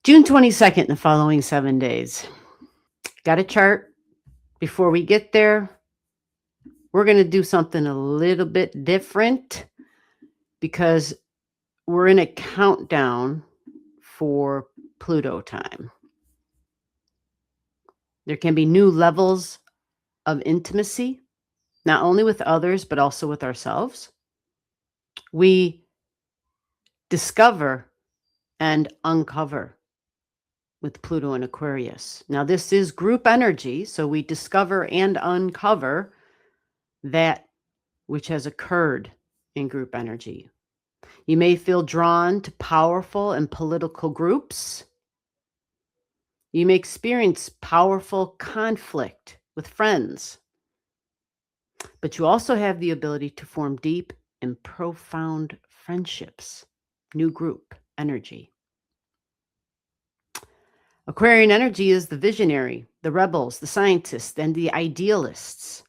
June 22nd, the following 7 days. Got a chart. Before we get there, we're going to do something a little bit different because we're in a countdown for Pluto time. There can be new levels of intimacy, not only with others, but also with ourselves. We discover and uncover with Pluto and Aquarius. Now, this is group energy, so we discover and uncover that which has occurred in group energy. You may feel drawn to powerful and political groups. You may experience powerful conflict with friends. But you also have the ability to form deep and profound friendships, new group energy. Aquarian energy is the visionary, the rebels, the scientists, and the idealists.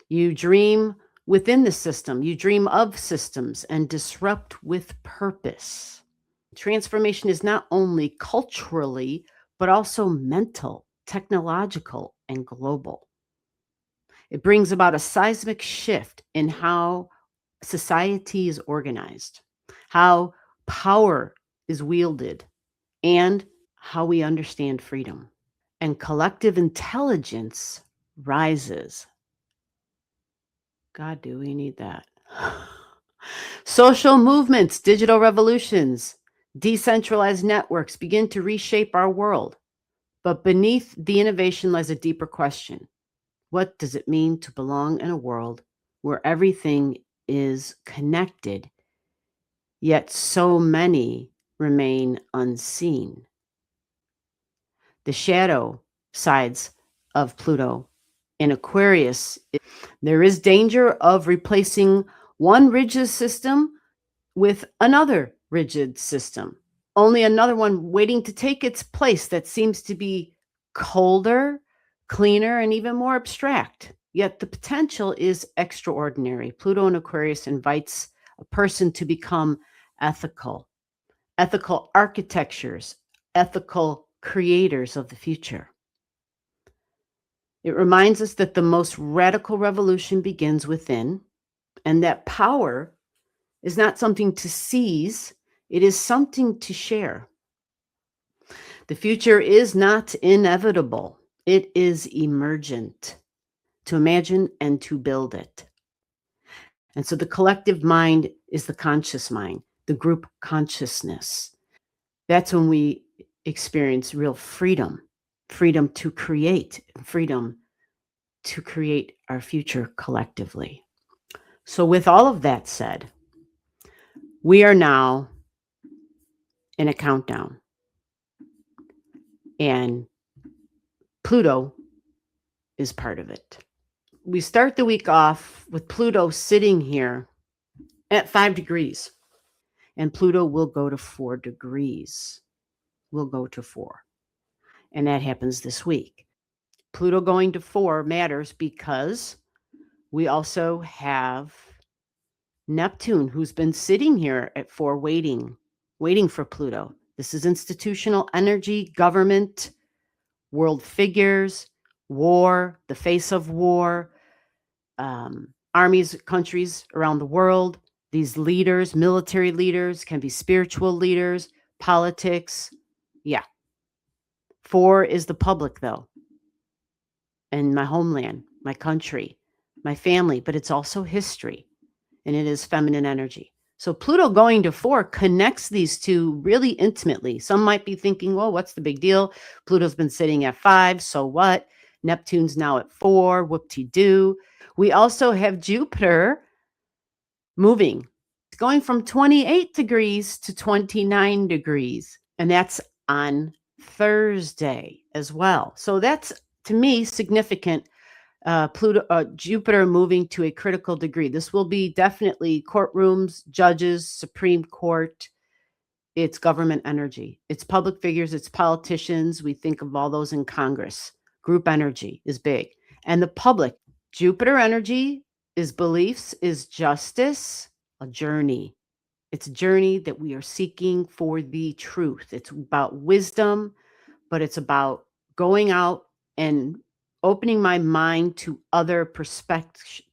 You dream within the system. You dream of systems and disrupt with purpose. Transformation is not only culturally, but also mental, technological, and global. It brings about a seismic shift in how society is organized, how power is wielded, and how we understand freedom. And collective intelligence rises. God, do we need that? Social movements, digital revolutions, decentralized networks begin to reshape our world. But beneath the innovation lies a deeper question. What does it mean to belong in a world where everything is connected, yet so many remain unseen? The shadow sides of Pluto in Aquarius, there is danger of replacing one rigid system with another rigid system. Only another one waiting to take its place that seems to be colder, cleaner, and even more abstract. Yet the potential is extraordinary. Pluto in Aquarius invites a person to become ethical architectures, ethical creators of the future. It reminds us that the most radical revolution begins within, and that power is not something to seize, it is something to share. The future is not inevitable, it is emergent, to imagine and to build it. And so the collective mind is the conscious mind, the group consciousness. That's when we experience real freedom to create, freedom to create our future collectively. So with all of that said, we are now in a countdown, and Pluto is part of it. We start the week off with Pluto sitting here at 5 degrees, and Pluto will go to 4 degrees. Will go to 4. And that happens this week. Pluto going to 4 matters because we also have Neptune, who's been sitting here at 4 waiting for Pluto. This is institutional energy, government, world figures, war, the face of war, armies, countries around the world. These leaders, military leaders, can be spiritual leaders, politics. Yeah. 4 is the public, though, and my homeland, my country, my family, but it's also history, and it is feminine energy. So Pluto going to 4 connects these two really intimately. Some might be thinking, well, what's the big deal? Pluto's been sitting at 5, so what? Neptune's now at 4, whoop-de-doo. We also have Jupiter moving. It's going from 28 degrees to 29 degrees, and that's on Thursday as well. So that's, to me, significant. Jupiter moving to a critical degree. This will be definitely courtrooms, judges, Supreme Court. It's government energy. It's public figures. It's politicians. We think of all those in Congress. Group energy is big. And the public. Jupiter energy is beliefs, is justice, a journey. It's a journey that we are seeking for the truth. It's about wisdom, but it's about going out and opening my mind to other perspectives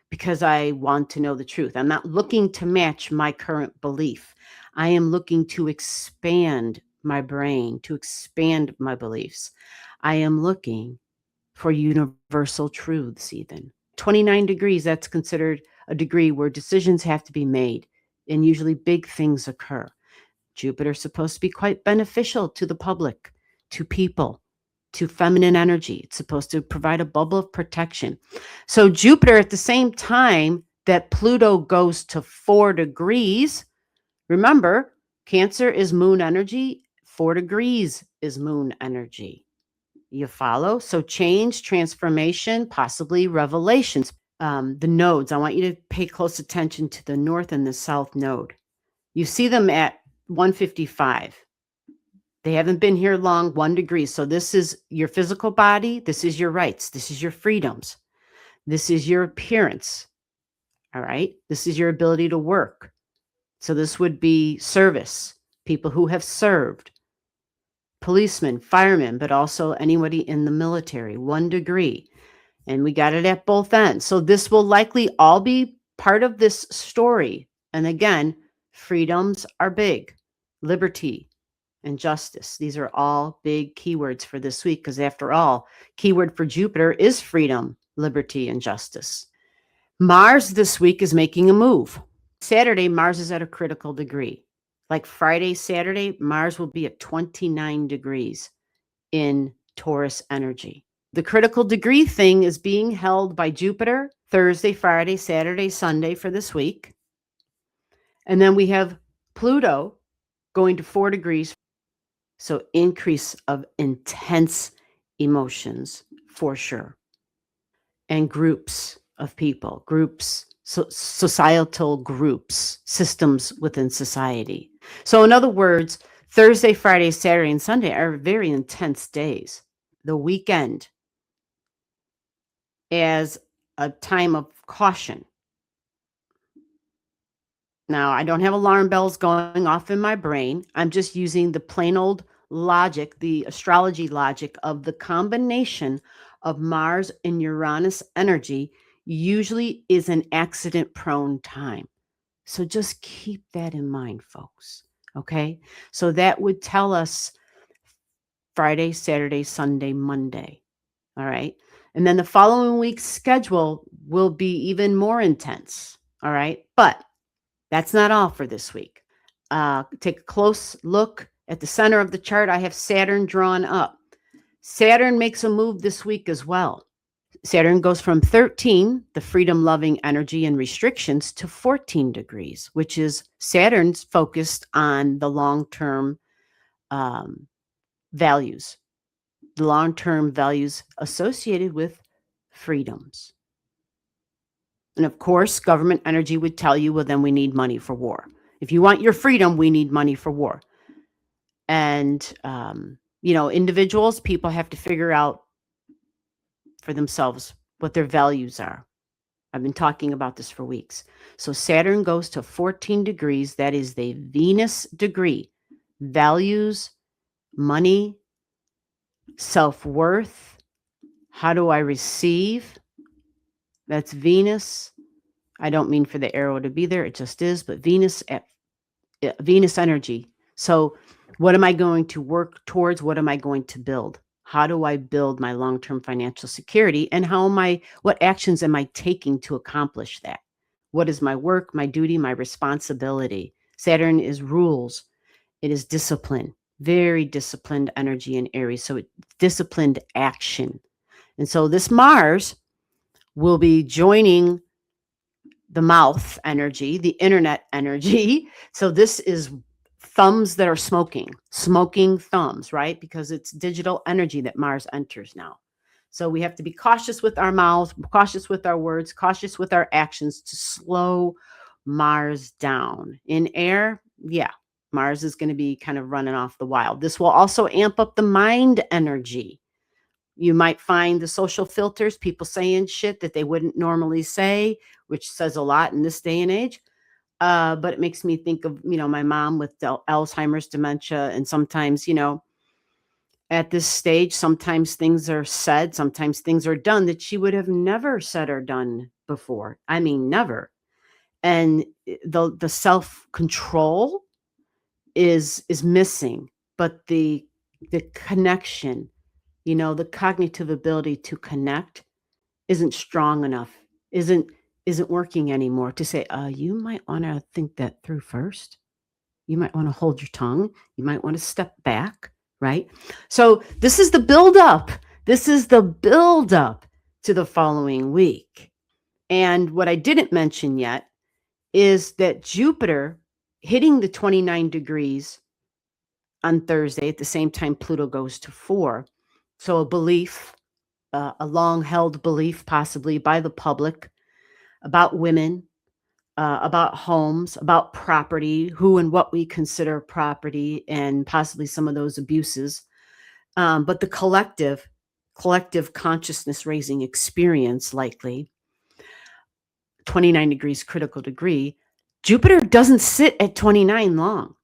because I want to know the truth. I'm not looking to match my current belief. I am looking to expand my brain, to expand my beliefs. I am looking for universal truths even. 29 degrees, that's considered a degree where decisions have to be made and usually big things occur. Jupiter's supposed to be quite beneficial to the public, to people, to feminine energy. It's supposed to provide a bubble of protection. So Jupiter, at the same time that Pluto goes to 4 degrees, remember, Cancer is moon energy, 4 degrees is moon energy. You follow? So change, transformation, possibly revelations. The nodes, I want you to pay close attention to the north and the south node. You see them at 155. They haven't been here long, 1 degree. So this is your physical body. This is your rights. This is your freedoms. This is your appearance. All right. This is your ability to work. So this would be service, people who have served, policemen, firemen, but also anybody in the military, 1 degree. And we got it at both ends. So this will likely all be part of this story. And again, freedoms are big. Liberty and justice. These are all big keywords for this week because after all, keyword for Jupiter is freedom, liberty, and justice. Mars this week is making a move. Saturday, Mars is at a critical degree. Like Friday, Saturday, Mars will be at 29 degrees in Taurus energy. The critical degree thing is being held by Jupiter Thursday, Friday, Saturday, Sunday for this week. And then we have Pluto going to 4 degrees. So increase of intense emotions for sure. And groups of people, groups, societal groups, systems within society. So in other words, Thursday, Friday, Saturday, and Sunday are very intense days. The weekend as a time of caution. Now, I don't have alarm bells going off in my brain. I'm just using the plain old logic, the astrology logic of the combination of Mars and Uranus energy usually is an accident-prone time. So just keep that in mind, folks. Okay? So that would tell us Friday, Saturday, Sunday, Monday. All right? And then the following week's schedule will be even more intense. All right? But that's not all for this week. Take a close look at the center of the chart. I have Saturn drawn up. Saturn makes a move this week as well. Saturn goes from 13, the freedom-loving energy and restrictions, to 14 degrees, which is Saturn's focused on the long-term values, the long-term values associated with freedoms. And of course, government energy would tell you, well, then we need money for war. If you want your freedom, we need money for war. And, individuals, people have to figure out for themselves what their values are. I've been talking about this for weeks. So Saturn goes to 14 degrees. That is the Venus degree. Values, money, self-worth. How do I receive? That's Venus. I don't mean for the arrow to be there. It just is. But Venus energy. So what am I going to work towards? What am I going to build? How do I build my long-term financial security? And what actions am I taking to accomplish that? What is my work, my duty, my responsibility? Saturn is rules. It is discipline, very disciplined energy in Aries. So it's disciplined action. And so this Mars will be joining the mouth energy, the internet energy. So this is thumbs that are smoking thumbs, right? Because it's digital energy that Mars enters now. So we have to be cautious with our mouths, cautious with our words, cautious with our actions to slow Mars down. In air, yeah, Mars is going to be kind of running off the wild. This will also amp up the mind energy. You might find the social filters, people saying shit that they wouldn't normally say, which says a lot in this day and age. But it makes me think of, my mom with Alzheimer's dementia. And sometimes, at this stage, sometimes things are said, sometimes things are done that she would have never said or done before. I mean, never. And the self-control is missing, but the connection, the cognitive ability to connect isn't strong enough, isn't isn't working anymore to say, you might want to think that through first. You might want to hold your tongue. You might want to step back, right? So this is the build up. This is the build up to the following week. And what I didn't mention yet is that Jupiter hitting the 29 degrees on Thursday at the same time Pluto goes to 4. So a belief, a long held belief, possibly by the public, about women, about homes, about property, who and what we consider property, and possibly some of those abuses. But the collective consciousness raising experience, likely 29 degrees critical degree. Jupiter doesn't sit at 29 long.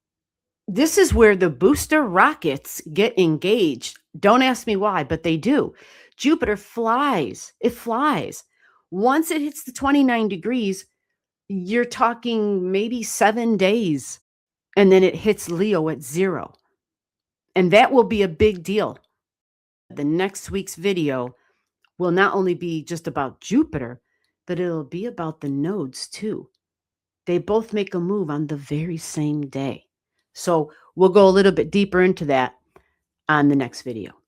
This is where the booster rockets get engaged. Don't ask me why, but they do. Jupiter flies. It flies. Once it hits the 29 degrees, you're talking maybe 7 days, and then it hits Leo at 0. And that will be a big deal. The next week's video will not only be just about Jupiter, but it'll be about the nodes too. They both make a move on the very same day. So we'll go a little bit deeper into that on the next video.